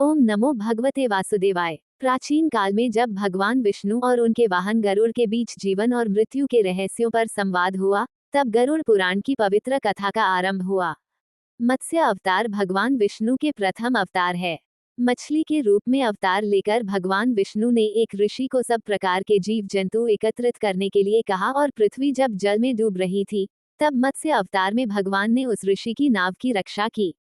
ओम नमो भगवते वासुदेवाय। प्राचीन काल में जब भगवान विष्णु और उनके वाहन गरुड़ के बीच जीवन और मृत्यु के रहस्यों पर संवाद हुआ, तब गरुड़ पुराण की पवित्र कथा का आरंभ हुआ। मत्स्य अवतार भगवान विष्णु के प्रथम अवतार है। मछली के रूप में अवतार लेकर भगवान विष्णु ने एक ऋषि को सब प्रकार के जीव जंतु एकत्रित करने के लिए कहा, और पृथ्वी जब जल में डूब रही थी, तब मत्स्य अवतार में भगवान ने उस ऋषि की नाव की रक्षा की।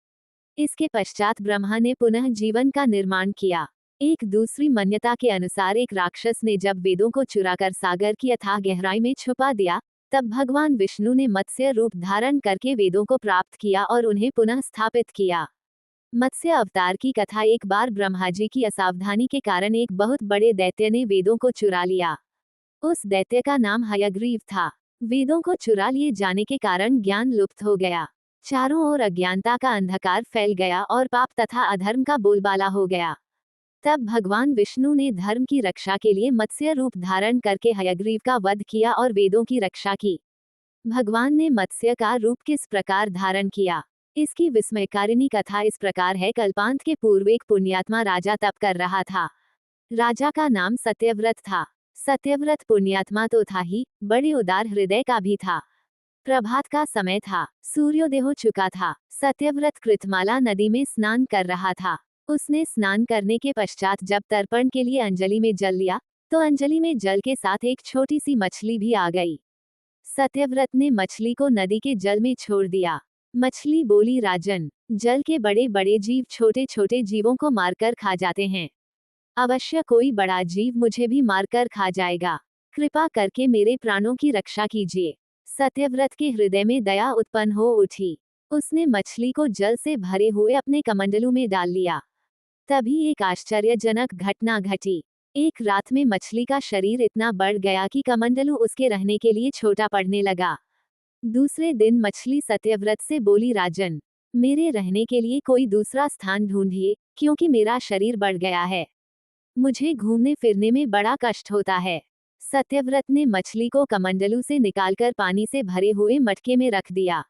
इसके पश्चात ब्रह्मा ने पुनः जीवन का निर्माण किया। एक दूसरी मान्यता के अनुसार एक राक्षस ने जब वेदों को चुराकर सागर की अथाह गहराई में छुपा दिया, तब भगवान विष्णु ने मत्स्य रूप धारण करके वेदों को प्राप्त किया और उन्हें पुनः स्थापित किया। मत्स्य अवतार की कथा। एक बार ब्रह्मा जी की असावधानी के कारण एक बहुत बड़े दैत्य ने वेदों को चुरा लिया। उस दैत्य का नाम हयग्रीव था। वेदों को चुरा लिए जाने के कारण ज्ञान लुप्त हो गया। चारों ओर अज्ञानता का अंधकार फैल गया और पाप तथा अधर्म का बोलबाला हो गया। तब भगवान विष्णु ने धर्म की रक्षा के लिए मत्स्य रूप धारण करके हयग्रीव का वध किया और वेदों की रक्षा की। भगवान ने मत्स्य का रूप किस प्रकार धारण किया, इसकी विस्मयकारिणी कथा इस प्रकार है। कल्पांत के पूर्व एक पुण्यात्मा राजा तप कर रहा था। राजा का नाम सत्यव्रत था। सत्यव्रत पुण्यात्मा तो था ही, बड़े उदार हृदय का भी था। प्रभात का समय था, सूर्योदय हो चुका था। सत्यव्रत कृतमाला नदी में स्नान कर रहा था। उसने स्नान करने के पश्चात जब तर्पण के लिए अंजलि में जल लिया, तो अंजलि में जल के साथ एक छोटी सी मछली भी आ गई। सत्यव्रत ने मछली को नदी के जल में छोड़ दिया। मछली बोली, राजन, जल के बड़े बड़े जीव छोटे छोटे जीवों को मारकर खा जाते हैं। अवश्य कोई बड़ा जीव मुझे भी मारकर खा जाएगा। कृपा करके मेरे प्राणों की रक्षा कीजिए। सत्यव्रत के हृदय में दया उत्पन्न हो उठी। उसने मछली को जल से भरे हुए अपने कमंडलू में डाल लिया। तभी एक आश्चर्यजनक घटना घटी। एक रात में मछली का शरीर इतना बढ़ गया कि कमंडलू उसके रहने के लिए छोटा पड़ने लगा। दूसरे दिन मछली सत्यव्रत से बोली, राजन, मेरे रहने के लिए कोई दूसरा स्थान ढूंढिए, क्योंकि मेरा शरीर बढ़ गया है। मुझे घूमने फिरने में बड़ा कष्ट होता है। सत्यव्रत ने मछली को कमंडलू से निकालकर पानी से भरे हुए मटके में रख दिया।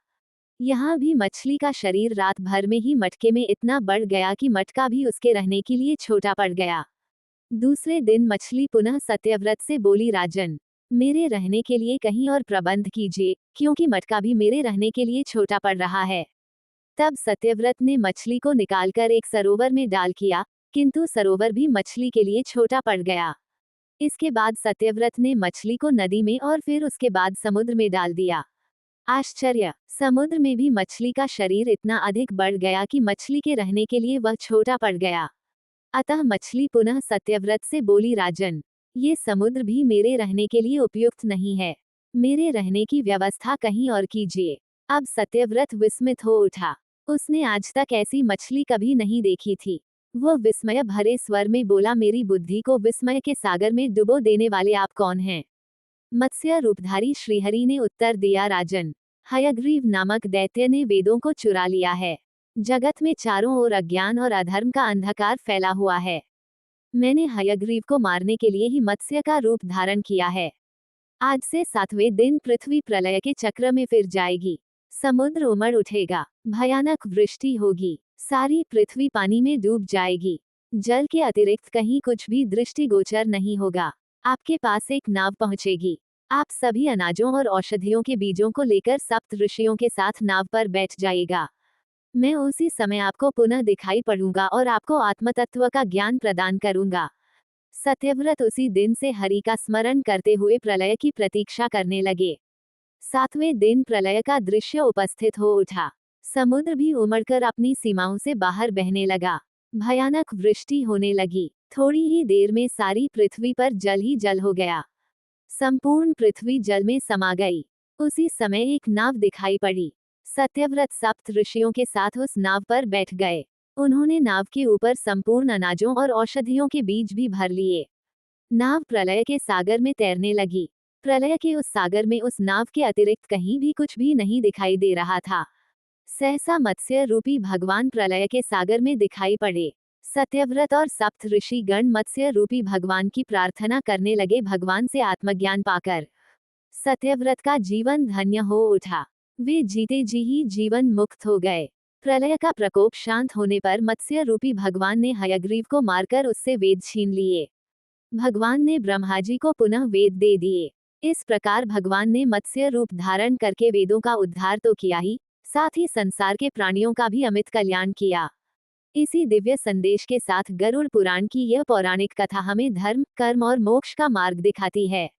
यहाँ भी मछली का शरीर रात भर में ही मटके में इतना बढ़ गया कि मटका भी उसके रहने के लिए छोटा पड़ गया। दूसरे दिन मछली पुनः सत्यव्रत से बोली, राजन, मेरे रहने के लिए कहीं और प्रबंध कीजिए, क्योंकि मटका भी मेरे रहने के लिए छोटा पड़ रहा है। तब सत्यव्रत ने मछली को निकालकर एक सरोवर में डाल किया, किंतु सरोवर भी मछली के लिए छोटा पड़ गया। इसके बाद सत्यव्रत ने मछली को नदी में और फिर उसके बाद समुद्र में डाल दिया। आश्चर्य! समुद्र में भी मछली का शरीर इतना अधिक बढ़ गया कि मछली के रहने के लिए वह छोटा पड़ गया। अतः मछली पुनः सत्यव्रत से बोली, राजन, ये समुद्र भी मेरे रहने के लिए उपयुक्त नहीं है। मेरे रहने की व्यवस्था कहीं और कीजिए। अब सत्यव्रत विस्मित हो उठा। उसने आज तक ऐसी मछली कभी नहीं देखी थी। वह विस्मय भरे स्वर में बोला, मेरी बुद्धि को विस्मय के सागर में डुबो देने वाले आप कौन हैं? मत्स्य रूपधारी श्रीहरि ने उत्तर दिया, राजन, हयग्रीव नामक दैत्य ने वेदों को चुरा लिया है। जगत में चारों ओर अज्ञान और अधर्म का अंधकार फैला हुआ है। मैंने हयग्रीव को मारने के लिए ही मत्स्य का रूप धारण किया है। आज से 7वें दिन पृथ्वी प्रलय के चक्र में फिर जाएगी। समुद्र उमड़ उठेगा, भयानक वृष्टि होगी, सारी पृथ्वी पानी में डूब जाएगी। जल के अतिरिक्त कहीं कुछ भी दृष्टिगोचर नहीं होगा। आपके पास एक नाव पहुंचेगी। आप सभी अनाजों और औषधियों के बीजों को लेकर सप्त ऋषियों के साथ नाव पर बैठ जाइएगा। मैं उसी समय आपको पुनः दिखाई पड़ूंगा और आपको आत्मतत्व का ज्ञान प्रदान करूंगा। सत्यव्रत उसी दिन से हरि का स्मरण करते हुए प्रलय की प्रतीक्षा करने लगे। 7वें दिन प्रलय का दृश्य उपस्थित हो उठा। समुद्र भी उमड़कर अपनी सीमाओं से बाहर बहने लगा। भयानक वृष्टि होने लगी। थोड़ी ही देर में सारी पृथ्वी पर जल ही जल हो गया। संपूर्ण पृथ्वी जल में समा गई। उसी समय एक नाव दिखाई पड़ी। सत्यव्रत सप्त ऋषियों के साथ उस नाव पर बैठ गए। उन्होंने नाव के ऊपर संपूर्ण अनाजों और औषधियों के बीज भी भर लिए। नाव प्रलय के सागर में तैरने लगी। प्रलय के उस सागर में उस नाव के अतिरिक्त कहीं भी कुछ भी नहीं दिखाई दे रहा था। सहसा मत्स्य रूपी भगवान प्रलय के सागर में दिखाई पड़े। सत्यव्रत और सप्त ऋषि गण मत्स्य रूपी भगवान की प्रार्थना करने लगे, भगवान से आत्मज्ञान पाकर। सत्यव्रत का जीवन धन्य हो उठा। वे जीते जी ही जीवन मुक्त हो गए। प्रलय का प्रकोप शांत होने पर मत्स्य रूपी भगवान ने हयग्रीव को मारकर उससे वेद छीन लिए। भगवान ने ब्रह्माजी को पुनः वेद दे दिए। इस प्रकार भगवान ने मत्स्य रूप धारण करके वेदों का उद्धार तो किया ही, साथ ही संसार के प्राणियों का भी अमित कल्याण किया। इसी दिव्य संदेश के साथ गरुड़ पुराण की यह पौराणिक कथा हमें धर्म, कर्म और मोक्ष का मार्ग दिखाती है।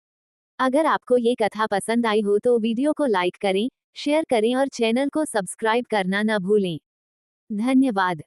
अगर आपको ये कथा पसंद आई हो तो वीडियो को लाइक करें, शेयर करें और चैनल को सब्सक्राइब करना न भूलें। धन्यवाद।